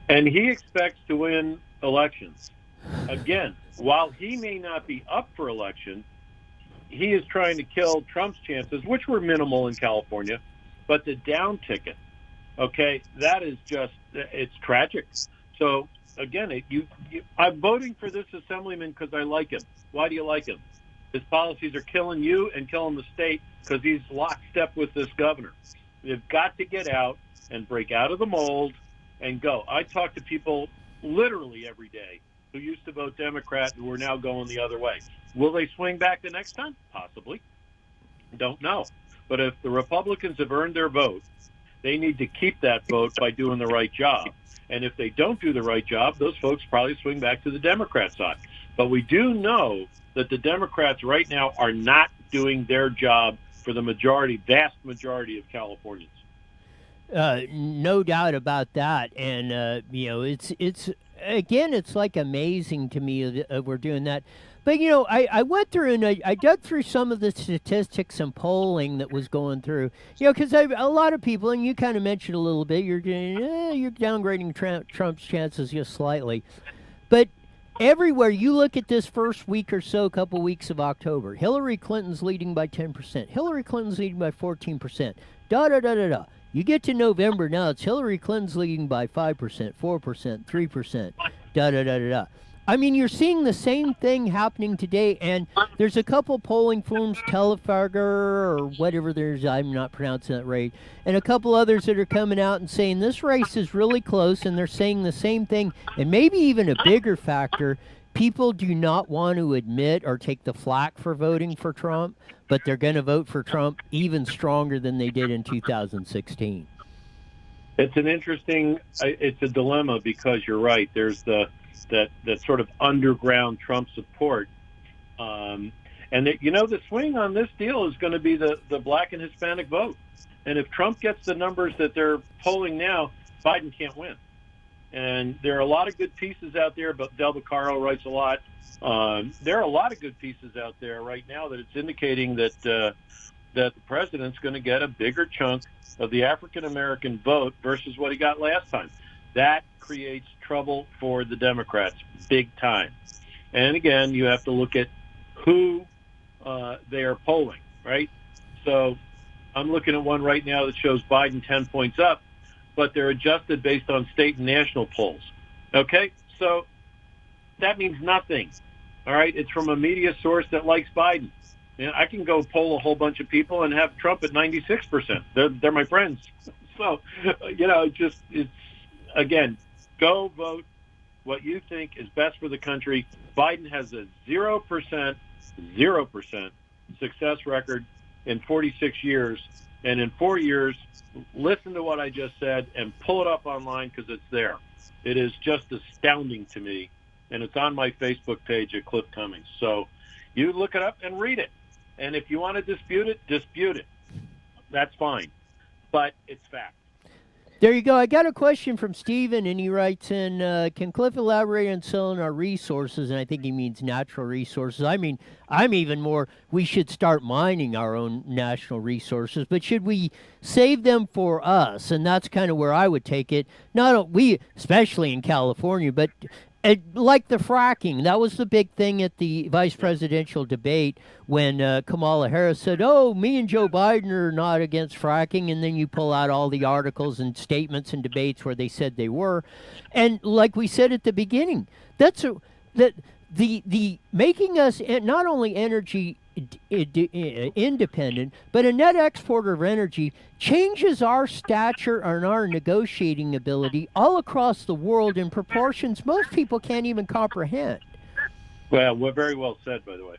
And he expects to win elections. Again, while he may not be up for election, he is trying to kill Trump's chances, which were minimal in California, but the down ticket, okay, that is just, it's tragic. So, again, I'm voting for this assemblyman because I like him. Why do you like him? His policies are killing you and killing the state because he's lockstep with this governor. They've got to get out and break out of the mold and go. I talk to people literally every day who used to vote Democrat who are now going the other way. Will they swing back the next time? Possibly. Don't know. But if the Republicans have earned their vote, they need to keep that vote by doing the right job. And if they don't do the right job, those folks probably swing back to the Democrat side. But we do know that the Democrats right now are not doing their job for the vast majority of Californians. No doubt about that. And, it's like amazing to me that we're doing that. But, I went through and I dug through some of the statistics and polling that was going through, because a lot of people, and you kind of mentioned a little bit, you're downgrading Trump's chances just slightly. But everywhere you look at this first week or so, couple weeks of October, Hillary Clinton's leading by 10%. Hillary Clinton's leading by 14%. Da-da-da-da-da. You get to November now, it's Hillary Clinton's leading by 5%, 4%, 3%, da-da-da-da-da. I mean, you're seeing the same thing happening today, and there's a couple polling firms, Telefager or whatever I'm not pronouncing that right, and a couple others that are coming out and saying this race is really close, and they're saying the same thing, and maybe even a bigger factor, people do not want to admit or take the flack for voting for Trump, but they're going to vote for Trump even stronger than they did in 2016. It's it's a dilemma because you're right. There's that sort of underground Trump support. And the swing on this deal is going to be the black and Hispanic vote. And if Trump gets the numbers that they're polling now, Biden can't win. And there are a lot of good pieces out there, but Del Vaccaro writes a lot. There are a lot of good pieces out there right now that it's indicating that the president's going to get a bigger chunk of the African-American vote versus what he got last time. That creates trouble for the Democrats big time. And again, you have to look at who they are polling, right? So I'm looking at one right now that shows Biden 10 points up, but they're adjusted based on state and national polls. Okay? So that means nothing. All right? It's from a media source that likes Biden. I can go poll a whole bunch of people and have Trump at 96%. They're my friends. So, it's again, go vote what you think is best for the country. Biden has a 0% success record in 46 years. And in 4 years, listen to what I just said and pull it up online because it's there. It is just astounding to me and it's on my Facebook page at Cliff Cummings. So you look it up and read it. And if you want to dispute it, dispute it. That's fine. But it's fact. There you go. I got a question from Steven, and he writes in, can Cliff elaborate on selling our resources? And I think he means natural resources. I mean, I'm even more, we should start mining our own national resources, but should we save them for us? And that's kind of where I would take it. Not we, especially in California, but like the fracking, that was the big thing at the vice presidential debate when Kamala Harris said, "Oh, me and Joe Biden are not against fracking," and then you pull out all the articles and statements and debates where they said they were. And like we said at the beginning, that's the making us not only energy independent, but a net exporter of energy changes our stature and our negotiating ability all across the world in proportions most people can't even comprehend. Well, very well said, by the way.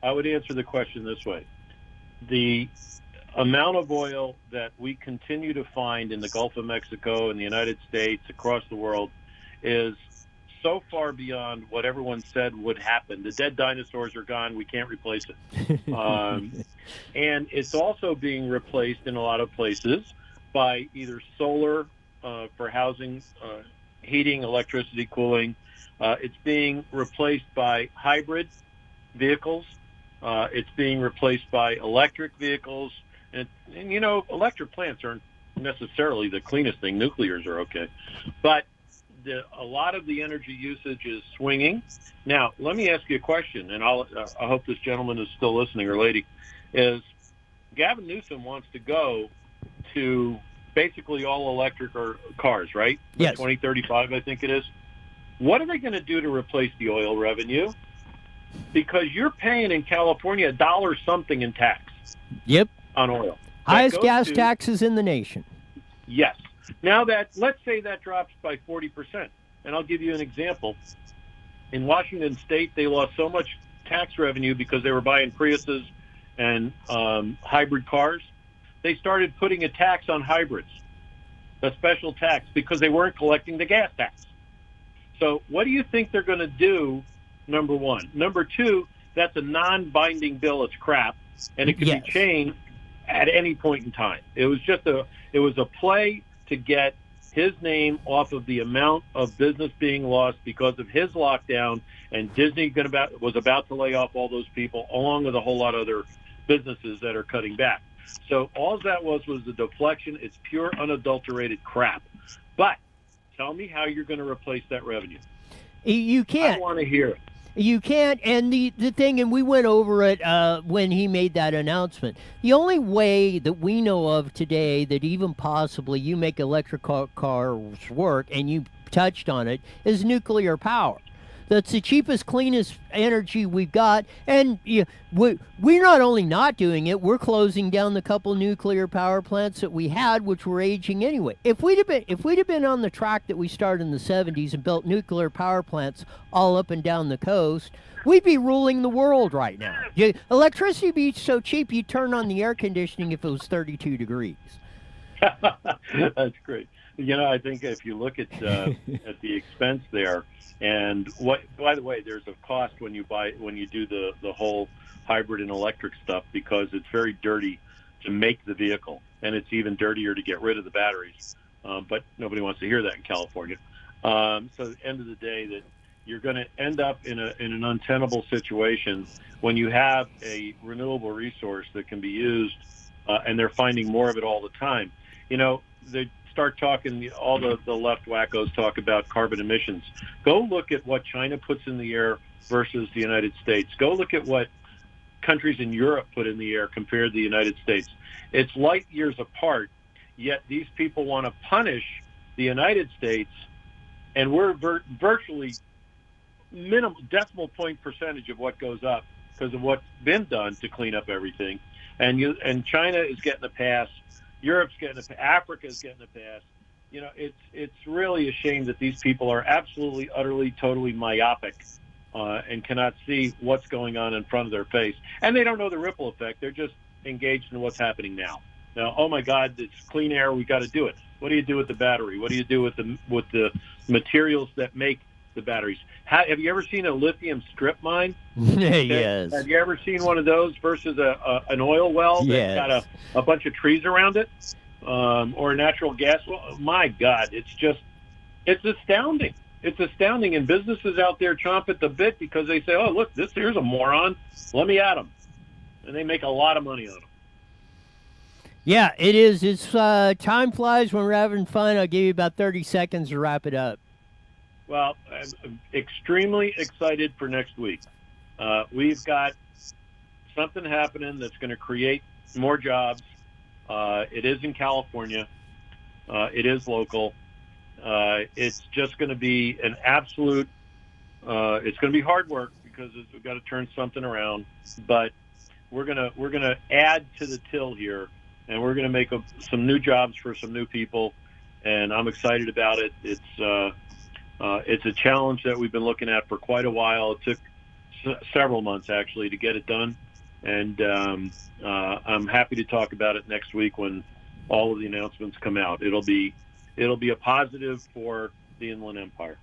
I would answer the question this way. The amount of oil that we continue to find in the Gulf of Mexico, in the United States, across the world, is so far beyond what everyone said would happen. The dead dinosaurs are gone. We can't replace it. And it's also being replaced in a lot of places by either solar for housing, heating, electricity, cooling. It's being replaced by hybrid vehicles. It's being replaced by electric vehicles. And you know, electric plants aren't necessarily the cleanest thing. Nuclears are okay. But a lot of the energy usage is swinging. Now, let me ask you a question, and I hope this gentleman is still listening, or lady, is Gavin Newsom wants to go to basically all electric cars, right? Yes. 2035, I think it is. What are they going to do to replace the oil revenue? Because you're paying in California $1 something in tax. Yep. On oil. Highest gas taxes in the nation. Yes. Now let's say that drops by 40%. And I'll give you an example. In Washington State, they lost so much tax revenue because they were buying Priuses and hybrid cars. They started putting a tax on hybrids, a special tax, because they weren't collecting the gas tax. So what do you think they're going to do, number one? Number two, that's a non-binding bill. It's crap, and it can be changed at any point in time. It was just a play to get his name off of the amount of business being lost because of his lockdown, and Disney was about to lay off all those people, along with a whole lot of other businesses that are cutting back. So all that was a deflection. It's pure, unadulterated crap. But tell me how you're going to replace that revenue. You can't. I want to hear it. You can't, and the thing, and we went over it when he made that announcement. The only way that we know of today that even possibly you make electric cars work, and you touched on it, is nuclear power. That's the cheapest, cleanest energy we've got, and we're not only not doing it, we're closing down the couple nuclear power plants that we had, which were aging anyway. If we'd have been on the track that we started in the 70s and built nuclear power plants all up and down the coast, we'd be ruling the world right now. Electricity would be so cheap, you'd turn on the air conditioning if it was 32 degrees. That's great. I think if you look at the expense there, and by the way, there's a cost when you do the whole hybrid and electric stuff, because it's very dirty to make the vehicle, and it's even dirtier to get rid of the batteries. But nobody wants to hear that in California. So at the end of the day, that you're going to end up in an untenable situation when you have a renewable resource that can be used, and they're finding more of it all the time. They start talking, all the left wackos talk about carbon emissions. Go look at what China puts in the air versus the United States. Go look at what countries in Europe put in the air compared to the United States. It's light years apart, yet these people want to punish the United States, and we're virtually minimal decimal point percentage of what goes up because of what's been done to clean up everything. And China is getting a pass. Europe's getting a pass. Africa's getting a pass. It's really a shame that these people are absolutely, utterly, totally myopic and cannot see what's going on in front of their face. And they don't know the ripple effect. They're just engaged in what's happening now. Now, oh my God, it's clean air. We got to do it. What do you do with the battery? What do you do with the materials that make the batteries. Have you ever seen a lithium strip mine? Yes. Have you ever seen one of those versus an oil well that's Yes. got a bunch of trees around it, or a natural gas well? My God, it's astounding. It's astounding, and businesses out there chomp at the bit because they say, "Oh, look, here's a moron. Let me at him," and they make a lot of money on them. Yeah, it is. It's time flies when we're having fun. I'll give you about 30 seconds to wrap it up. Well, I'm extremely excited for next week. We've got something happening that's going to create more jobs. It is in California. It is local. It's just going to be an absolute. It's going to be hard work because we've got to turn something around. But we're gonna add to the till here, and we're going to make some new jobs for some new people. And I'm excited about it. It's a challenge that we've been looking at for quite a while. It took several months actually to get it done, and I'm happy to talk about it next week when all of the announcements come out. It'll be a positive for the Inland Empire.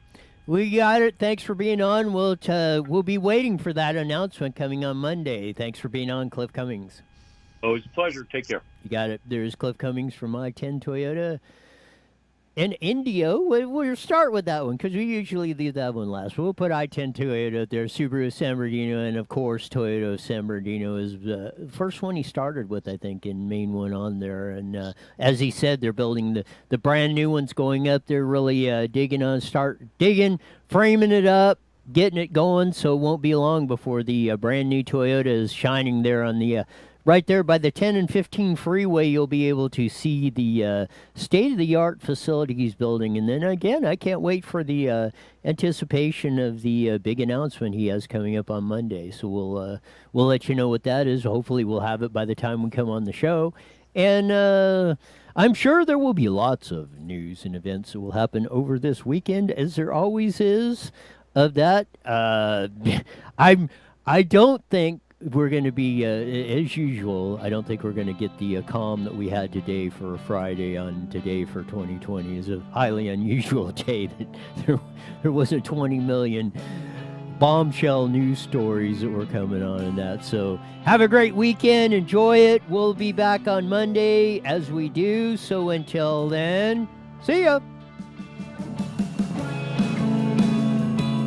We got it. Thanks for being on. We'll be waiting for that announcement coming on Monday. Thanks for being on, Cliff Cummings. Always a pleasure. Take care. You got it. There's Cliff Cummings from I-10 Toyota. And Indio, we'll start with that one because we usually leave that one last. We'll put I-10 Toyota up there, Subaru San Bernardino, and of course Toyota San Bernardino is the first one he started with, I think, and main one on there. And as he said, they're building the brand new ones going up. They're really start digging, framing it up, getting it going. So it won't be long before the brand new Toyota is shining there on the right there by the 10 and 15 freeway. You'll be able to see the state-of-the-art facility he's building. And then, again, I can't wait for the anticipation of the big announcement he has coming up on Monday. So we'll let you know what that is. Hopefully we'll have it by the time we come on the show. And I'm sure there will be lots of news and events that will happen over this weekend, as there always is of that. I don't think we're going to be, as usual, I don't think we're going to get the calm that we had today for Friday on Today for 2020. It's a highly unusual day that there wasn't 20 million bombshell news stories that were coming on and that. So have a great weekend. Enjoy it. We'll be back on Monday as we do. So until then, see ya.